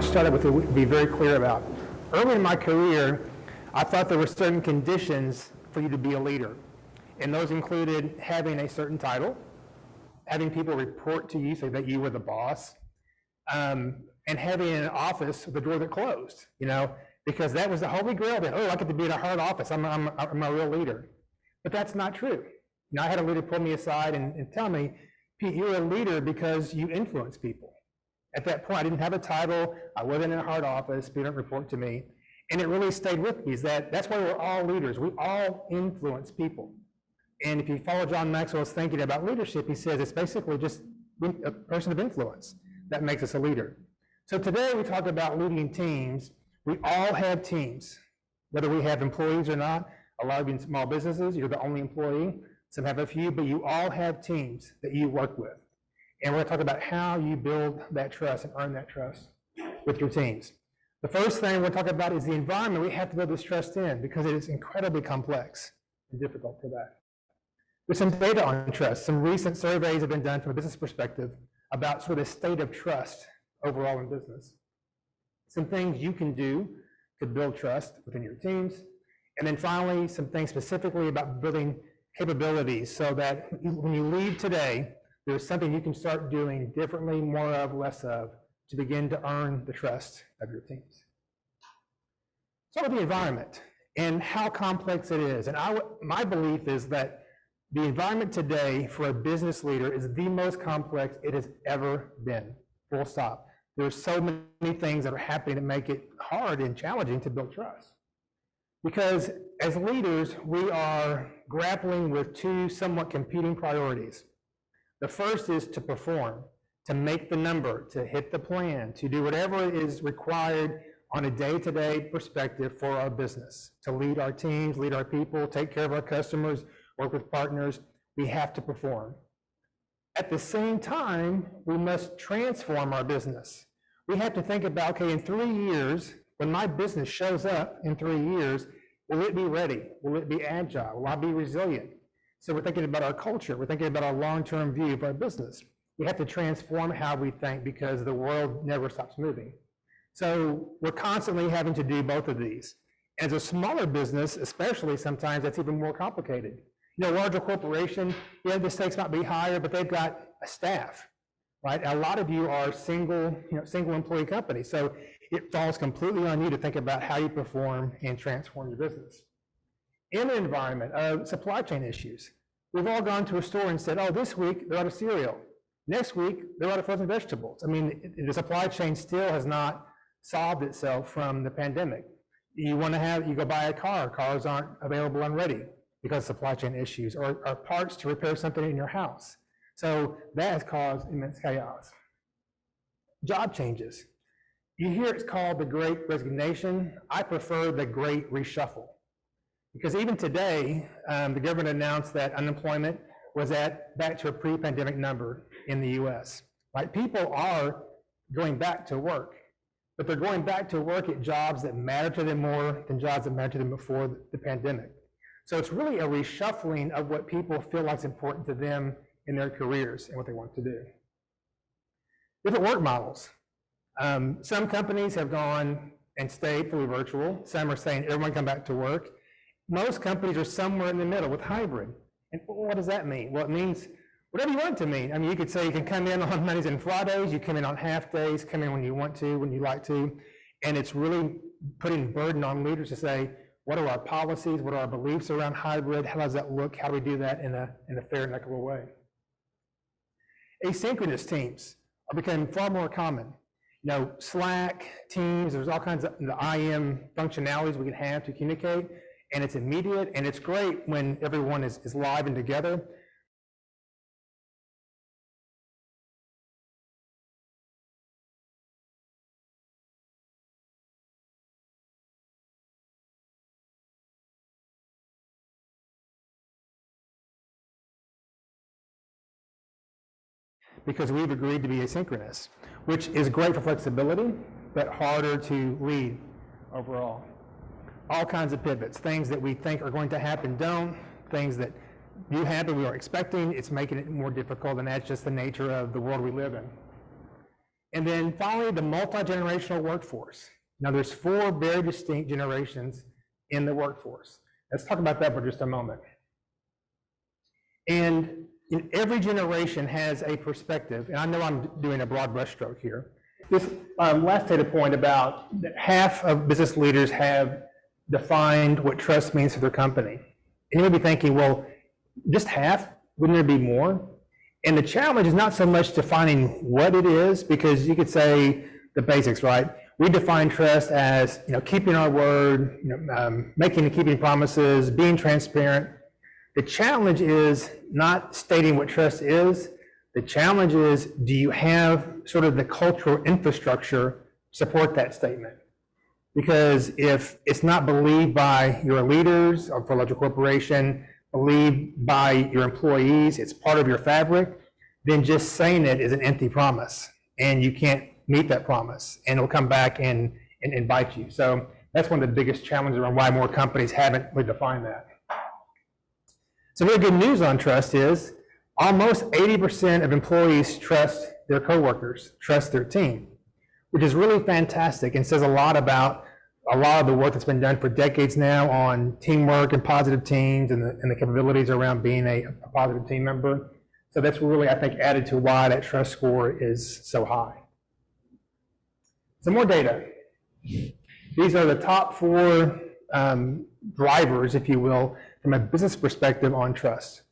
to start out with, to be very clear about. Early in my career, I thought there were certain conditions for you to be a leader. And those included having a certain title, having people report to you so that you were the boss, and having an office with the door that closed, because that was the holy grail that, I get to be in a hard office, I'm a real leader. But that's not true. I had a leader pull me aside and tell me, Pete, you're a leader because you influence people. At that point, I didn't have a title, I wasn't in a hard office, people don't report to me. And it really stayed with me, that's why we're all leaders. We all influence people. And if you follow John Maxwell's thinking about leadership, he says it's basically just a person of influence that makes us a leader. So today we talk about leading teams. We all have teams, whether we have employees or not. A lot of you in small businesses, you're the only employee. Some have a few, but you all have teams that you work with. And we're going to talk about how you build that trust and earn that trust with your teams. The first thing we're going to talk about is the environment we have to build this trust in, because it is incredibly complex and difficult for that. There's some data on trust. Some recent surveys have been done from a business perspective about sort of the state of trust overall in business. Some things you can do to build trust within your teams. And then finally, some things specifically about building capabilities so that when you leave today, there's something you can start doing differently, more of, less of, to begin to earn the trust of your teams. Start with the environment and how complex it is. And my belief is that the environment today for a business leader is the most complex it has ever been, full stop. There's so many things that are happening that make it hard and challenging to build trust. Because as leaders, we are grappling with two somewhat competing priorities. The first is to perform, to make the number, to hit the plan, to do whatever is required on a day-to-day perspective for our business, to lead our teams, lead our people, take care of our customers, work with partners. We have to perform. At the same time, we must transform our business. We have to think about, okay, in 3 years, when my business shows up in 3 years, will it be ready? Will it be agile? Will I be resilient? So we're thinking about our culture. We're thinking about our long-term view of our business. We have to transform how we think because the world never stops moving. So we're constantly having to do both of these. As a smaller business, especially, sometimes that's even more complicated. Larger corporation, the stakes might be higher, but they've got a staff, right? A lot of you are single employee companies. So it falls completely on you to think about how you perform and transform your business. In the environment of supply chain issues, we've all gone to a store and said, this week they're out of cereal. Next week, they're out of frozen vegetables. I mean, the supply chain still has not solved itself from the pandemic. You go buy a car, cars aren't available and ready because of supply chain issues, or parts to repair something in your house. So that has caused immense chaos. Job changes. You hear it's called the Great Resignation. I prefer the Great Reshuffle. Because even today, the government announced that unemployment was back to a pre-pandemic number in the US. Right? People are going back to work, but they're going back to work at jobs that matter to them more than jobs that mattered to them before the pandemic. So it's really a reshuffling of what people feel like is important to them in their careers and what they want to do. Different work models. Some companies have gone and stayed fully virtual. Some are saying everyone come back to work. Most companies are somewhere in the middle with hybrid. And what does that mean? Well, it means whatever you want it to mean. I mean, you could say you can come in on Mondays and Fridays, you come in on half days, come in when you want to, when you like to. And it's really putting burden on leaders to say, what are our policies? What are our beliefs around hybrid? How does that look? How do we do that in a fair and equitable way? Asynchronous teams are becoming far more common. Slack, Teams, there's all kinds of the IM functionalities we can have to communicate, and it's immediate, and it's great when everyone is live and together. Because we've agreed to be asynchronous, which is great for flexibility, but harder to lead overall. All kinds of pivots, things that we think are going to happen don't, things that do happen we are expecting, it's making it more difficult, and that's just the nature of the world we live in. And then finally, the multi-generational workforce. Now, there's 4 very distinct generations in the workforce. Let's talk about that for just a moment. And every generation has a perspective, and I know I'm doing a broad brushstroke here. This last data point about that half of business leaders have defined what trust means to their company. And you may be thinking, well, just half? Wouldn't there be more? And the challenge is not so much defining what it is, because you could say the basics, right? We define trust as, keeping our word, making and keeping promises, being transparent. The challenge is not stating what trust is. The challenge is, do you have sort of the cultural infrastructure support that statement? Because if it's not believed by your leaders or for a larger corporation, believed by your employees, it's part of your fabric, then just saying it is an empty promise, and you can't meet that promise, and it'll come back and bite you. So that's one of the biggest challenges around why more companies haven't really defined that. So really good news on trust is almost 80% of employees trust their coworkers, trust their team, which is really fantastic and says a lot about a lot of the work that's been done for decades now on teamwork and positive teams and the capabilities around being a positive team member. So that's really, I think, added to why that trust score is so high. Some more data. These are the top 4 drivers, if you will, from a business perspective on trust.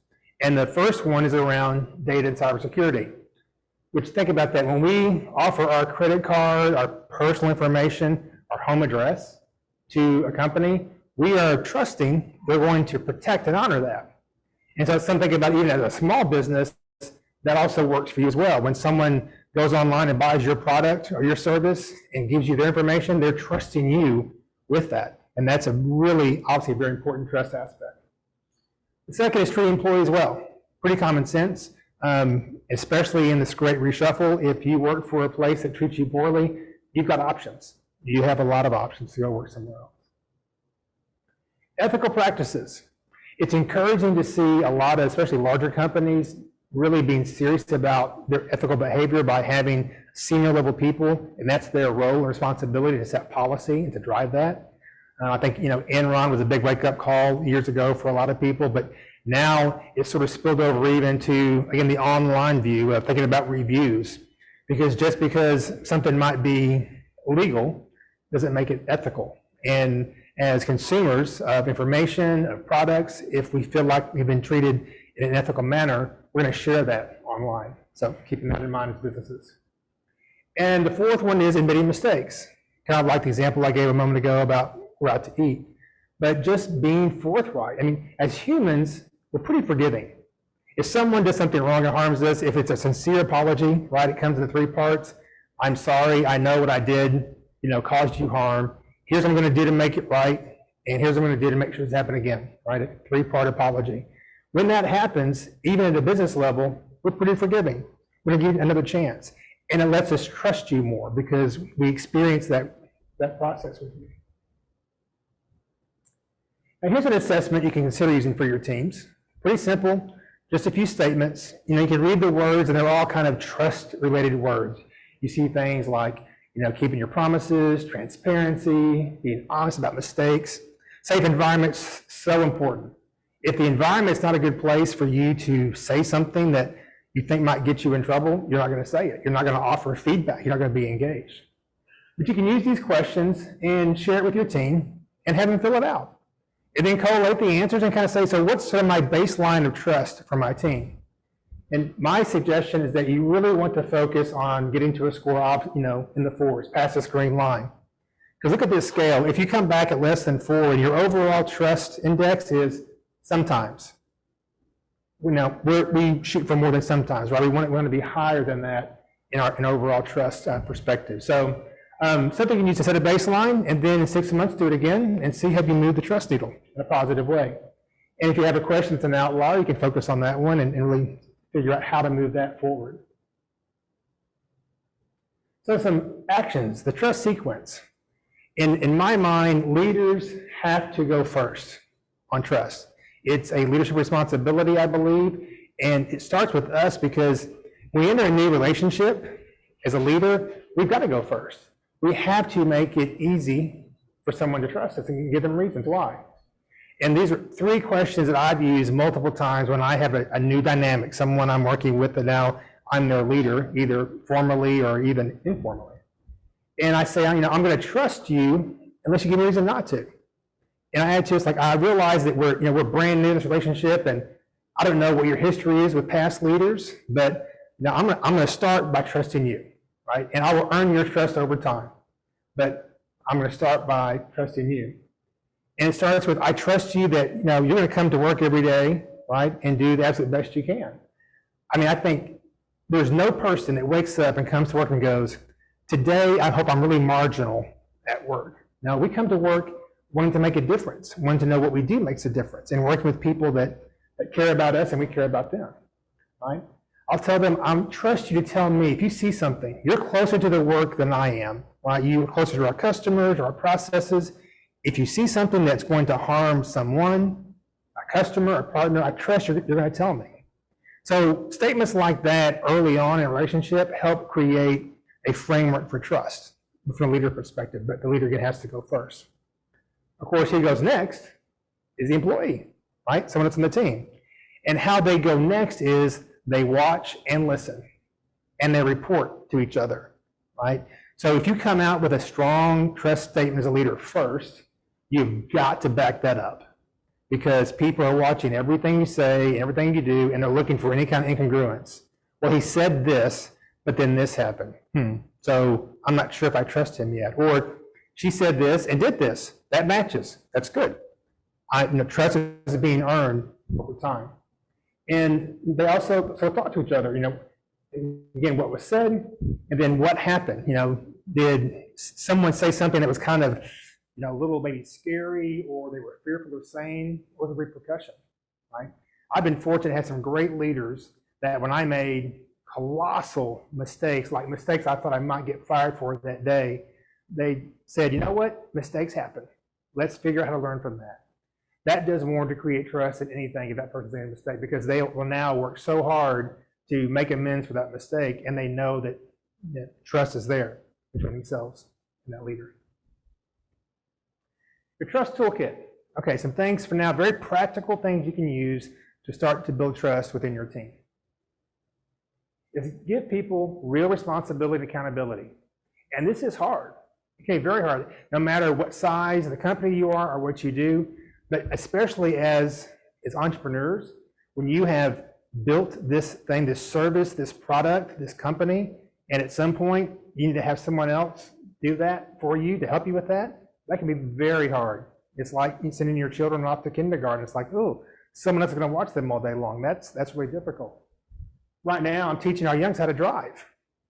And the first one is around data and cybersecurity, which, think about that. When we offer our credit card, our personal information, our home address to a company, we are trusting they're going to protect and honor that. And so it's something about, even as a small business, that also works for you as well. When someone goes online and buys your product or your service and gives you their information, they're trusting you with that. And that's a really, obviously, a very important trust aspect. The second is treating employees well. Pretty common sense, especially in this great reshuffle. If you work for a place that treats you poorly, you've got options. You have a lot of options to go work somewhere else. Ethical practices. It's encouraging to see a lot of, especially larger companies, really being serious about their ethical behavior by having senior level people, and that's their role and responsibility to set policy and to drive that. I think, Enron was a big wake-up call years ago for a lot of people, but now it's sort of spilled over even to, again, the online view of thinking about reviews, because just because something might be legal doesn't make it ethical. And as consumers of information, of products, if we feel like we've been treated in an ethical manner, we're going to share that online. So keeping that in mind as businesses. And the fourth one is admitting mistakes. Kind of like the example I gave a moment ago about we're out to eat, but just being forthright. I mean, as humans, we're pretty forgiving. If someone does something wrong or harms us, if it's a sincere apology, right, it comes in 3 parts. I'm sorry, I know what I did, caused you harm. Here's what I'm going to do to make it right, and here's what I'm going to do to make sure it's happen again, right? A 3-part apology. When that happens, even at a business level, we're pretty forgiving. We're going to give you another chance. And it lets us trust you more because we experience that process with you. Now here's an assessment you can consider using for your teams. Pretty simple, just a few statements. You can read the words and they're all kind of trust-related words. You see things like, keeping your promises, transparency, being honest about mistakes. Safe environment's so important. If the environment's not a good place for you to say something that you think might get you in trouble, you're not going to say it. You're not going to offer feedback. You're not going to be engaged. But you can use these questions and share it with your team and have them fill it out. And then collate the answers and kind of say, so what's sort of my baseline of trust for my team? And my suggestion is that you really want to focus on getting to a score of, in the 4s, past this green line. Because look at this scale. If you come back at less than 4 and your overall trust index is sometimes, we shoot for more than sometimes, right? We want to be higher than that in our overall trust perspective. So something you can use to set a baseline, and then in 6 months do it again and see how you move the trust needle in a positive way. And if you have a question that's an outlier, you can focus on that one and really figure out how to move that forward. So some actions, the trust sequence. In my mind, leaders have to go first on trust. It's a leadership responsibility, I believe, and it starts with us because when we enter a new relationship, As a leader, we've got to go first. We have to make it easy for someone to trust us and give them reasons why. And these are 3 questions that I've used multiple times when I have a new dynamic, someone I'm working with, and now I'm their leader, either formally or even informally. And I say, I'm going to trust you unless you give me a reason not to. And I had to, it's like, I realize that we're brand new in this relationship, and I don't know what your history is with past leaders, but I'm going to start by trusting you, right? And I will earn your trust over time. But I'm going to start by trusting you. And it starts with, I trust you that you're going to come to work every day, right, and do the absolute best you can. I think there's no person that wakes up and comes to work and goes, today I hope I'm really marginal at work. No, we come to work wanting to make a difference, wanting to know what we do makes a difference, and working with people that care about us and we care about them, right? I'll tell them, I trust you to tell me if you see something. You're closer to the work than I am, right? You're closer to our customers, our processes. If you see something that's going to harm someone, a customer, a partner, I trust you're going to tell me. So statements like that early on in a relationship help create a framework for trust from a leader perspective, but the leader has to go first. Of course, who goes next is the employee, right? Someone that's on the team. And how they go next is they watch and listen, and they report to each other, right? So if you come out with a strong trust statement as a leader first, you've got to back that up, because people are watching everything you say, everything you do, and they're looking for any kind of incongruence. Well, he said this, but then this happened. So I'm not sure if I trust him yet. Or she said this and did this. That matches. That's good. Trust is being earned over time. And they also talk to each other, again, what was said, and then what happened. Did someone say something that was kind of, a little maybe scary, or they were fearful of saying? What was the repercussion, right? I've been fortunate to have some great leaders that when I made colossal mistakes, like mistakes I thought I might get fired for that day, they said, you know what, mistakes happen. Let's figure out how to learn from that. That does more to create trust than anything if that person's made a mistake, because they will now work so hard to make amends for that mistake, and they know that trust is there between themselves and that leader. Your trust toolkit. Okay, some things for now, very practical things you can use to start to build trust within your team. Is give people real responsibility and accountability. And this is hard, okay, very hard, no matter what size of the company you are or what you do, but especially as entrepreneurs, when you have built this thing, this service, this product, this company, and at some point you need to have someone else do that for you to help you with that, that can be very hard. It's like sending your children off to kindergarten. It's like, oh, someone else is going to watch them all day long. That's really difficult. Right now, I'm teaching our youngs how to drive,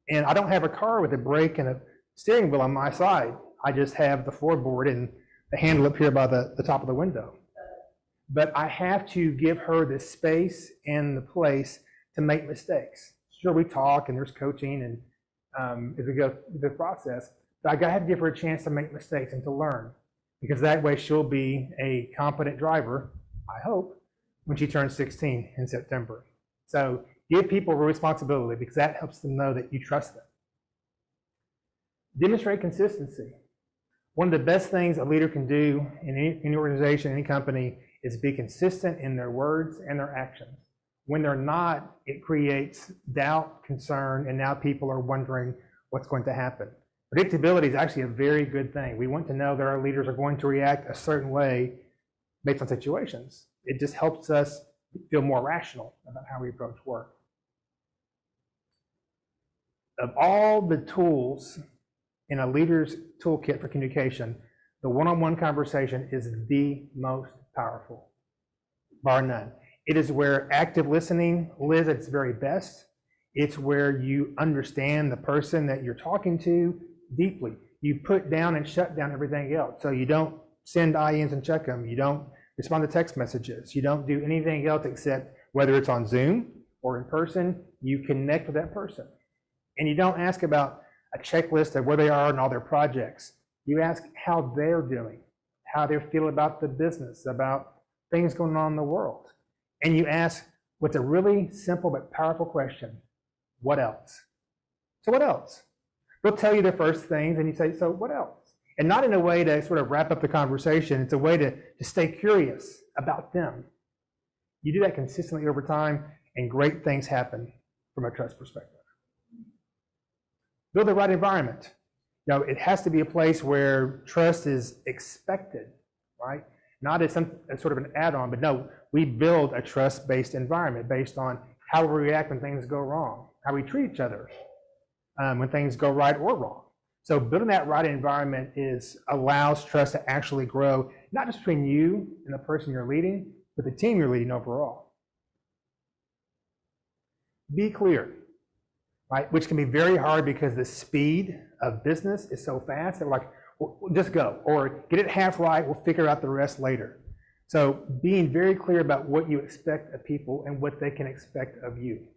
and I don't have a car with a brake and a steering wheel on my side. I just have the floorboard and the handle up here by the top of the window. But I have to give her the space and the place to make mistakes. Sure, we talk and there's coaching and as we go through the process, but I have to give her a chance to make mistakes and to learn, because that way she'll be a competent driver, I hope, when she turns 16 in September. So give people responsibility, because that helps them know that you trust them. Demonstrate consistency. One of the best things a leader can do in any organization, any company, is be consistent in their words and their actions. When they're not, it creates doubt, concern, and now people are wondering what's going to happen. Predictability is actually a very good thing. We want to know that our leaders are going to react a certain way based on situations. It just helps us feel more rational about how we approach work. Of all the tools in a leader's toolkit for communication, the one-on-one conversation is the most powerful, bar none. It is where active listening lives at its very best. It's where you understand the person that you're talking to deeply. You put down and shut down everything else. So you don't send INs and check them. You don't respond to text messages. You don't do anything else except, whether it's on Zoom or in person, you connect with that person. And you don't ask about a checklist of where they are in all their projects. You ask how they're doing, how they feel about the business, about things going on in the world. And you ask what's a really simple but powerful question: what else? So what else? They'll tell you the first things, and you say, so what else? And not in a way to sort of wrap up the conversation. It's a way to stay curious about them. You do that consistently over time, and great things happen from a trust perspective. Build the right environment. It has to be a place where trust is expected, right? Not as sort of an add-on, but no, we build a trust-based environment based on how we react when things go wrong, how we treat each other when things go right or wrong. So building that right environment allows trust to actually grow, not just between you and the person you're leading, but the team you're leading overall. Be clear, right? Which can be very hard because the speed of business is so fast that we're like, well, just go, or get it half right, we'll figure out the rest later. So being very clear about what you expect of people and what they can expect of you.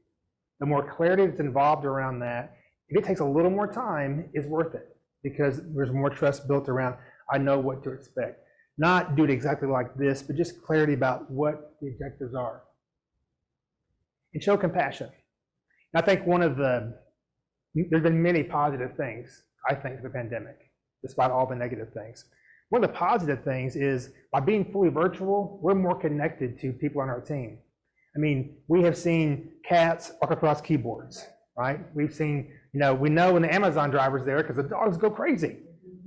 The more clarity that's involved around that, if it takes a little more time, is worth it because there's more trust built around, I know what to expect. Not do it exactly like this, but just clarity about what the objectives are. And show compassion. I think there's been many positive things, I think, of the pandemic, despite all the negative things. One of the positive things is by being fully virtual, we're more connected to people on our team. I mean, we have seen cats walk across keyboards, right? We've seen, we know when the Amazon driver's there because the dogs go crazy,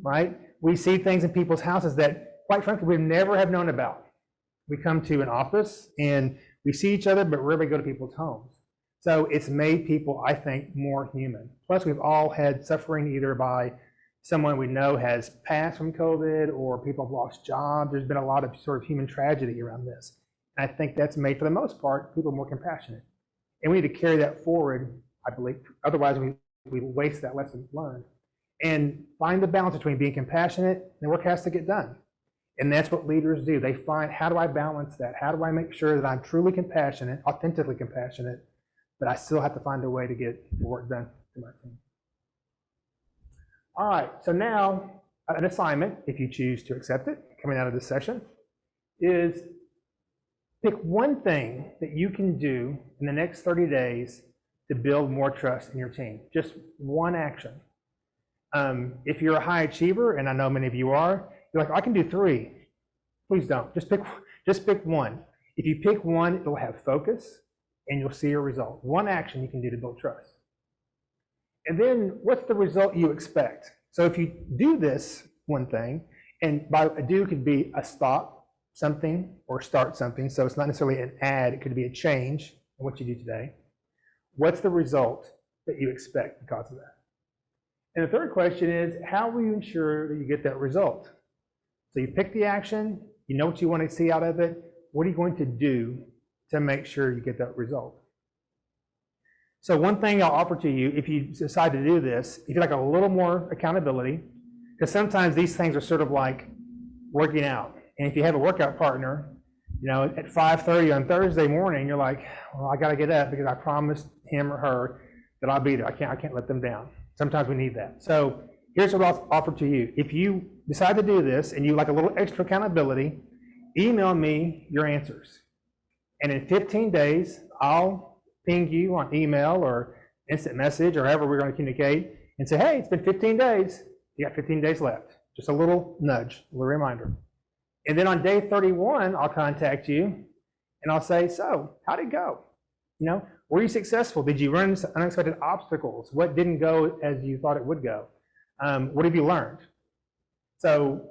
right? We see things in people's houses that, quite frankly, we never have known about. We come to an office and we see each other, but rarely go to people's homes. So it's made people, I think, more human. Plus, we've all had suffering either by someone we know has passed from COVID or people have lost jobs. There's been a lot of sort of human tragedy around this. And I think that's made, for the most part, people more compassionate. And we need to carry that forward, I believe. Otherwise, we waste that lesson learned. And find the balance between being compassionate and work has to get done. And that's what leaders do. They find, how do I balance that? How do I make sure that I'm truly compassionate, authentically compassionate, but I still have to find a way to get the work done to my team. All right, so now an assignment, if you choose to accept it, coming out of this session, is pick one thing that you can do in the next 30 days to build more trust in your team. Just one action. If you're a high achiever, and I know many of you are, you're like, I can do 3. Please don't. Just pick one. If you pick one, it'll have focus, and you'll see a result. One action you can do to build trust. And then what's the result you expect? So if you do this one thing, and by a do could be a stop something or start something, so it's not necessarily an add, it could be a change in what you do today. What's the result that you expect because of that? And the third question is, how will you ensure that you get that result? So you pick the action, you know what you want to see out of it, what are you going to do to make sure you get that result? So one thing I'll offer to you, if you decide to do this, if you'd like a little more accountability, because sometimes these things are sort of like working out. And if you have a workout partner, at 5:30 on Thursday morning, you're like, well, I got to get up because I promised him or her that I'll be there. I can't let them down. Sometimes we need that. So here's what I'll offer to you. If you decide to do this and you like a little extra accountability, email me your answers. And in 15 days, I'll ping you on email or instant message or however we're going to communicate and say, hey, it's been 15 days. You got 15 days left. Just a little nudge, a little reminder. And then on day 31, I'll contact you and I'll say, so how'd it go? Were you successful? Did you run into unexpected obstacles? What didn't go as you thought it would go? What have you learned? So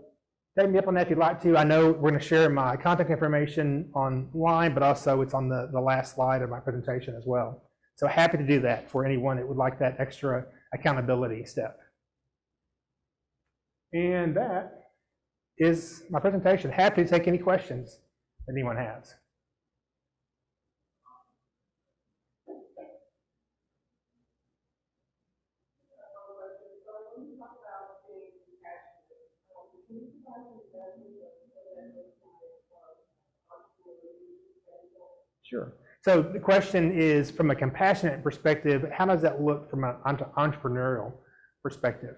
take me up on that if you'd like to. I know we're going to share my contact information online, but also it's on the last slide of my presentation as well. So happy to do that for anyone that would like that extra accountability step. And that is my presentation. Happy to take any questions that anyone has. Sure. So the question is, from a compassionate perspective, how does that look from an entrepreneurial perspective?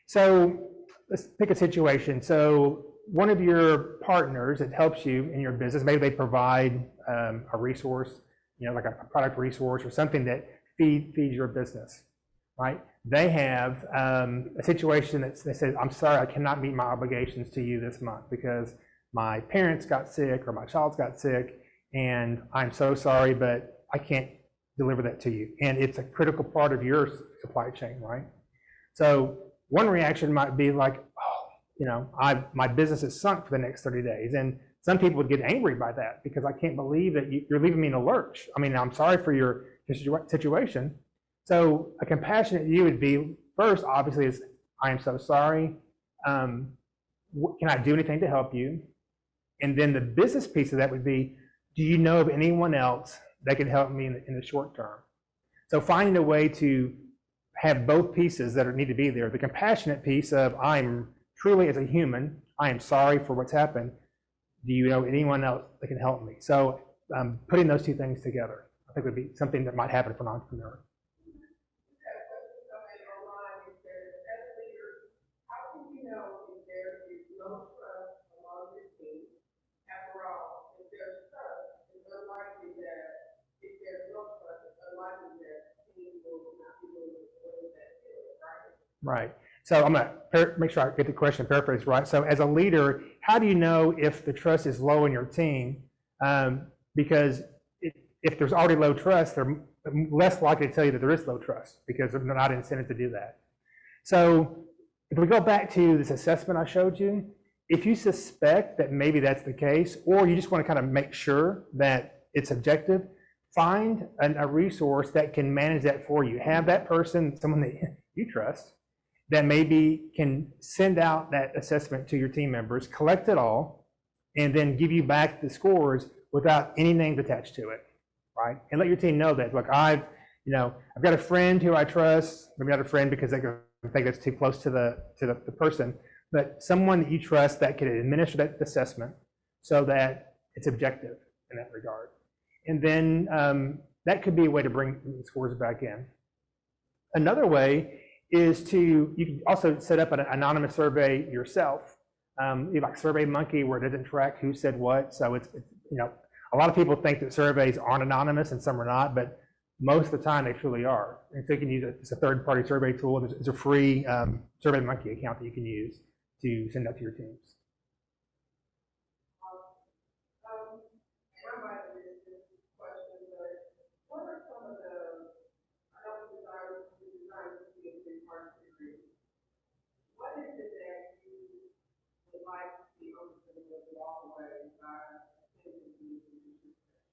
So let's pick a situation. So one of your partners that helps you in your business, maybe they provide a resource, like a product resource or something that feeds your business, right? they have a situation that they said, I'm sorry, I cannot meet my obligations to you this month because my parents got sick or my child's got sick, and I'm so sorry, but I can't deliver that to you. And it's a critical part of your supply chain, right? So one reaction might be like, oh, you know, my business is sunk for the next 30 days. And some people would get angry by that because I can't believe that you're leaving me in a lurch. I mean, I'm sorry for your situation. So a compassionate you would be, first, obviously, is I am so sorry. Can I do anything to help you? And then the business piece of that would be, do you know of anyone else that can help me in the short term? So finding a way to have both pieces that need to be there. The compassionate piece of I'm truly, as a human, I am sorry for what's happened. Do you know anyone else that can help me? So putting those two things together, I think would be something that might happen for an entrepreneur. Right. So I'm going to make sure I get the question paraphrased right. So as a leader, how do you know if the trust is low in your team? Because if there's already low trust, they're less likely to tell you that there is low trust because they're not incented to do that. So if we go back to this assessment I showed you, if you suspect that maybe that's the case, or you just want to kind of make sure that it's objective, find a resource that can manage that for you. Have that person, someone that you trust, that maybe can send out that assessment to your team members, collect it all, and then give you back the scores without any names attached to it, right? And let your team know that, look, I've got a friend who I trust, maybe not a friend because they think that's too close to the person, but someone that you trust that can administer that assessment so that it's objective in that regard. And then that could be a way to bring the scores back in. Another way is you can also set up an anonymous survey yourself. Like SurveyMonkey, where it doesn't track who said what. So it's a lot of people think that surveys aren't anonymous and some are not, but most of the time they truly are. And so you can use it. It's a third-party survey tool. It's a free SurveyMonkey account that you can use to send out to your teams.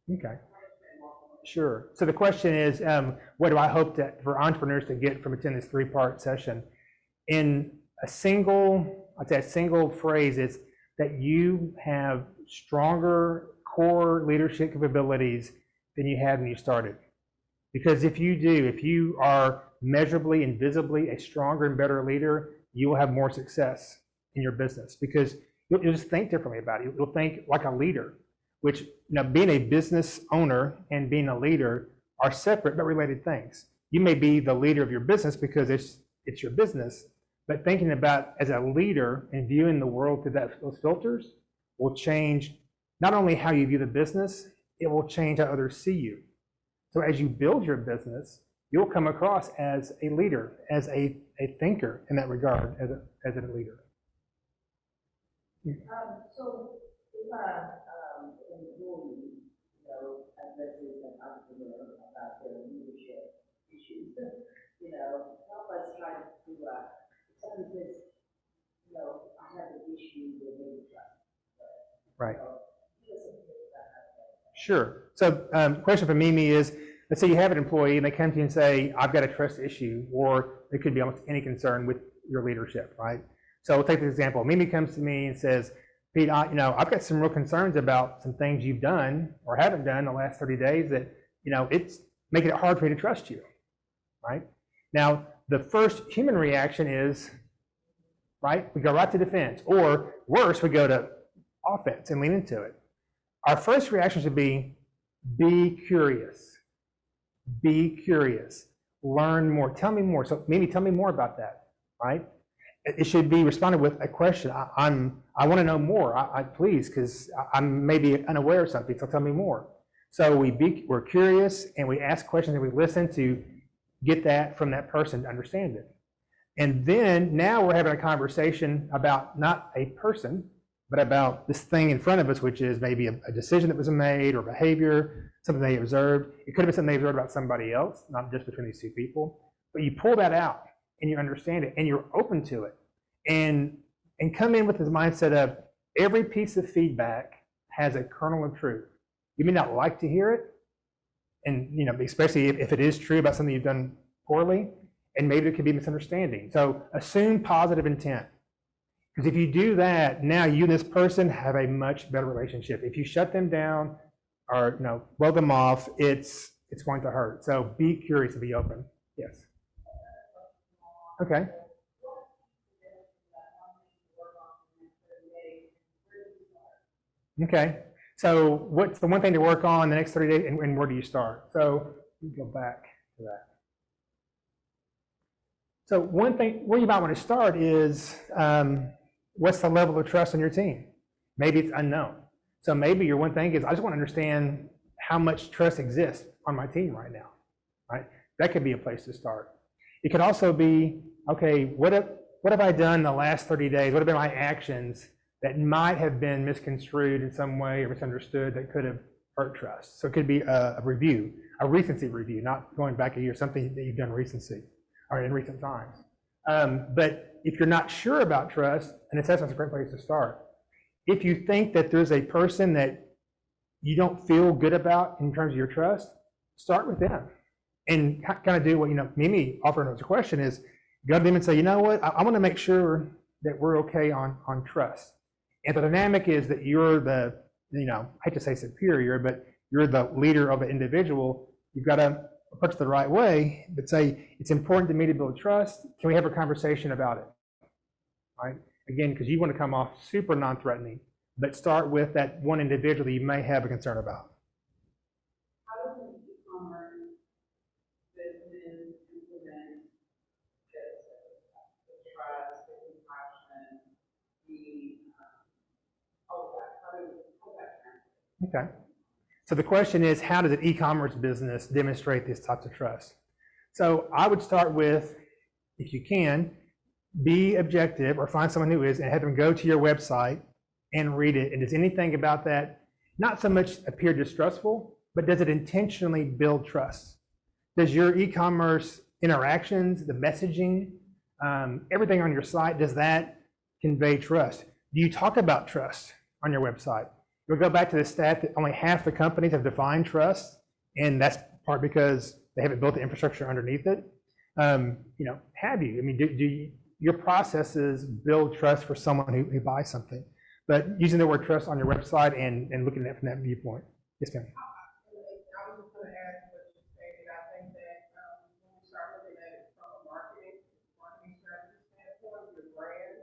Okay. Sure. So the question is, what do I hope for entrepreneurs to get from attending this three-part session? In I'd say a single phrase is that you have stronger core leadership capabilities than you had when you started. Because if you are measurably and visibly a stronger and better leader, you will have more success in your business because you'll just think differently about it. You'll think like a leader, which, being a business owner and being a leader are separate but related things. You may be the leader of your business because it's your business, but thinking about as a leader and viewing the world through those filters will change not only how you view the business, it will change how others see you. So as you build your business, you'll come across as a leader, as a thinker in that regard, as a leader. So if an employee, addresses an entrepreneur about their leadership issues, help us try to someone says, I have an issue with leadership. Right. Sure. So question for Mimi is, let's say you have an employee and they come to you and say, I've got a trust issue, or it could be almost any concern with your leadership, right? So we'll take this example. Mimi comes to me and says, Pete, I've got some real concerns about some things you've done or haven't done in the last 30 days that, it's making it hard for me to trust you, right? Now, the first human reaction is, right, we go right to defense, or worse, we go to offense and lean into it. Our first reaction should be curious. Be curious. Learn more. Tell me more. So Mimi, tell me more about that, right? It should be responded with a question. I want to know more. Please, because I'm maybe unaware of something. So tell me more. So we're curious and we ask questions and we listen to get that from that person to understand it. And then now we're having a conversation about not a person, but about this thing in front of us, which is maybe a decision that was made or behavior, something they observed. It could have been something they observed about somebody else, not just between these two people. But you pull that out and you understand it and you're open to it. And come in with this mindset of every piece of feedback has a kernel of truth. You may not like to hear it, and especially if it is true about something you've done poorly, and maybe it could be misunderstanding. So assume positive intent. Because if you do that, now you and this person have a much better relationship. If you shut them down or blow them off, it's going to hurt. So be curious and be open. Yes. Okay. Okay. So what's the one thing to work on the next 30 days, and where do you start? So you go back to that. So one thing where you might want to start is what's the level of trust on your team? Maybe it's unknown. So maybe your one thing is, I just want to understand how much trust exists on my team right now, right? That could be a place to start. It could also be, okay, what have I done in the last 30 days? What have been my actions that might have been misconstrued in some way or misunderstood that could have hurt trust? So it could be a review, a recency review, not going back a year, something that you've done recency or in recent times. But if you're not sure about trust, an assessment's a great place to start. If you think that there's a person that you don't feel good about in terms of your trust, start with them. And kind of do what Mimi offered as a question is, go to them and say, you know what, I want to make sure that we're okay on trust. And the dynamic is that you're the, I hate to say superior, but you're the leader of an individual. You've got to approach it the right way, but say, it's important to me to build trust. Can we have a conversation about it? Right? Again, because you want to come off super non-threatening, but start with that one individual that you may have a concern about. How does an e-commerce business implement the trust, the compassion, all of that? How does that translate? Okay. So the question is, how does an e-commerce business demonstrate these types of trust? So I would start with, if you can, be objective or find someone who is and have them go to your website and read it. And does anything about that not so much appear distrustful, but does it intentionally build trust? Does your e-commerce interactions, the messaging, everything on your site, does that convey trust? Do you talk about trust on your website? We'll go back to the stat that only half the companies have defined trust, and that's part because they haven't built the infrastructure underneath it. Have you? I mean, do your processes build trust for someone who buys something? But using the word trust on your website and looking at it from that viewpoint. Yes, ma'am. I was just going to add to what you stated. I think that when we start looking at it from a marketing strategy standpoint, your brand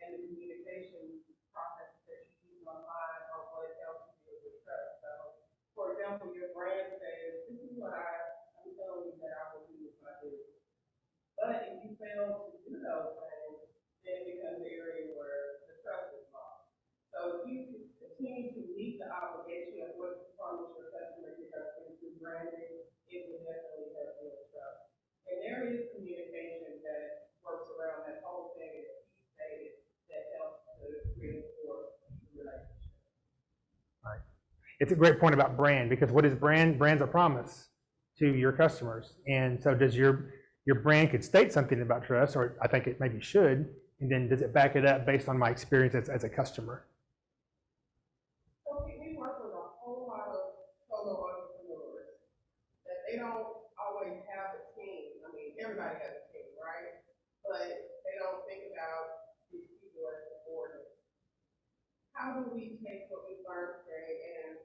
and the communication process that you use online are what helps you build trust. So, for example, your brand says, "This is what I'm telling you that I will do if I do." But if you fail to do those things, then it becomes an area where the trust is lost. So if you continue to meet the obligation of what you promise your customer you're going to do through branding, it will definitely help build trust. And there is communication that works around that whole thing that you stated that helps to reinforce the relationship. Right. It's a great point about brand, because what is brand? Brand's a promise to your customers. And so does your brand could state something about trust, or I think it maybe should, and then does it back it up based on my experience as a customer? So we work with a whole lot of solo entrepreneurs that they don't always have a team. I mean, everybody has a team, right? But they don't think about these people as subordinates. How do we take what we learned today and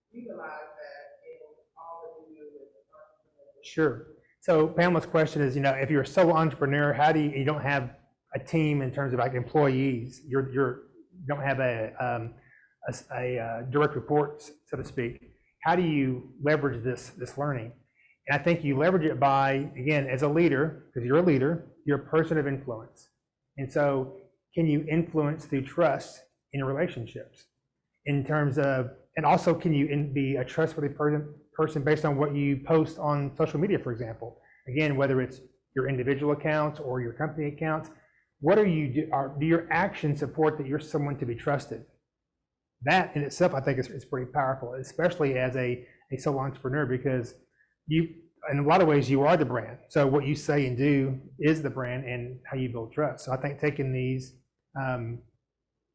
utilize that in all that we do with entrepreneurs? Sure. So Pamela's question is, if you're a solo entrepreneur, how do you don't have a team in terms of like employees, you don't have a direct reports, so to speak. How do you leverage this learning? And I think you leverage it by, again, as a leader, because you're a leader, you're a person of influence. And so can you influence through trust in your relationships? In terms of, and also can you be a trustworthy person based on what you post on social media, for example? Again, whether it's your individual accounts or your company accounts, what do your actions support that you're someone to be trusted? That in itself, I think, is pretty powerful, especially as a solo entrepreneur, because you, in a lot of ways, you are the brand. So what you say and do is the brand and how you build trust. So I think taking these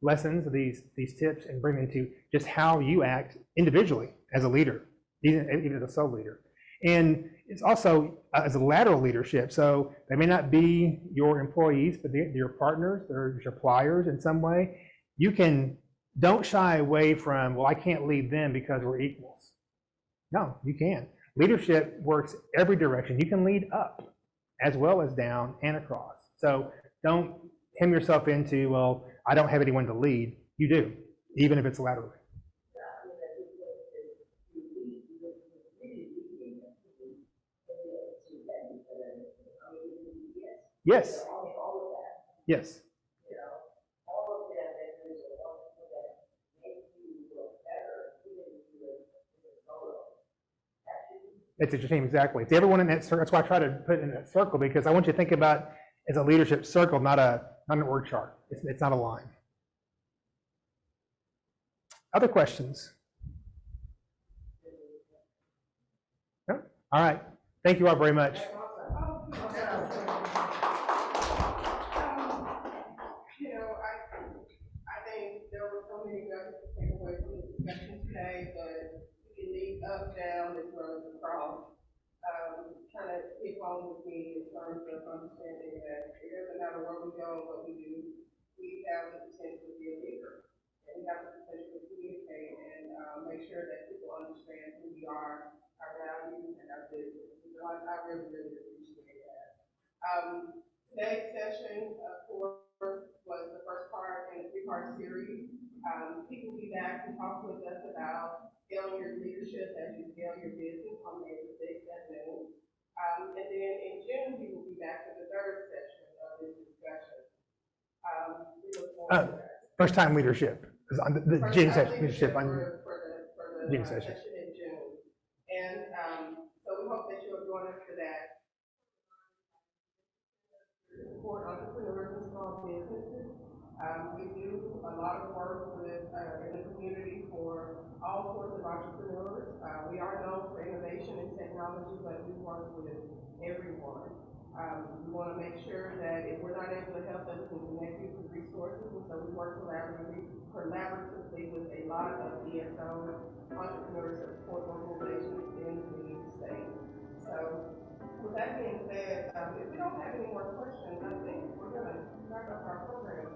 lessons, these tips, and bringing them to just how you act individually as a leader, even as a sole leader. And it's also as a lateral leadership. So they may not be your employees, but they're your partners, they're your suppliers in some way. Don't shy away from, well, I can't lead them because we're equals. No, you can. Leadership works every direction. You can lead up as well as down and across. So don't hem yourself into, well, I don't have anyone to lead. You do, even if it's laterally. Yes. Yes. It's a team, exactly. It's everyone in that circle. That's why I try to put it in that circle, because I want you to think about it as a leadership circle, not an org chart. It's not a line. Other questions? No? All right. Thank you all very much. I think there were so many nuggets to take away from the discussion today, but we can lead up, down, as well as across. Kind of hit home with me in terms of understanding that it doesn't matter where we go and what we do, we have the potential to be a leader. And we have the potential to communicate and make sure that people understand who we are, our values, and our business. So I really, really appreciate that. Today's session, of course, was the first part in a three-part series. People will be back and talk with us about scaling your leadership as you scale your business on May the 6th at noon. And then in June, we will be back for the third session of this discussion. We look forward to that. First time leadership. The June session leadership for the June session in June. And so we hope that you'll join us for that. Support entrepreneurs and small businesses. We do a lot of work with in the community for all sorts of entrepreneurs. We are known for innovation and technology, but we work with everyone. We want to make sure that if we're not able to help them, we can connect you to resources, and so we work collaboratively with a lot of ESO entrepreneurs support organizations in the state. So with that being said, if we don't have any more questions, I think we're going to wrap up our program.